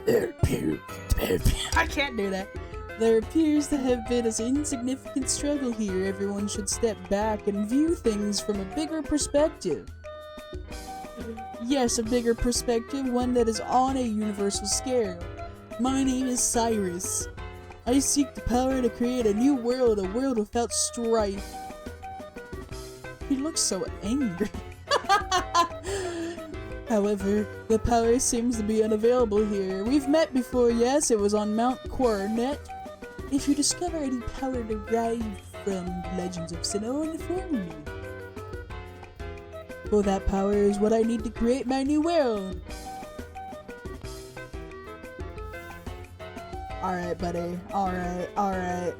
I can't do that. There appears to have been an insignificant struggle here. Everyone should step back and view things from a bigger perspective. Yes, a bigger perspective, one that is on a universal scale. My name is Cyrus. I seek the power to create a new world, a world without strife. He looks so angry. However, the power seems to be unavailable here. We've met before, yes, it was on Mount Coronet. If you discover any power derived from Legends of Sinnoh, inform me. For that power is what I need to create my new world. Alright, buddy. Alright.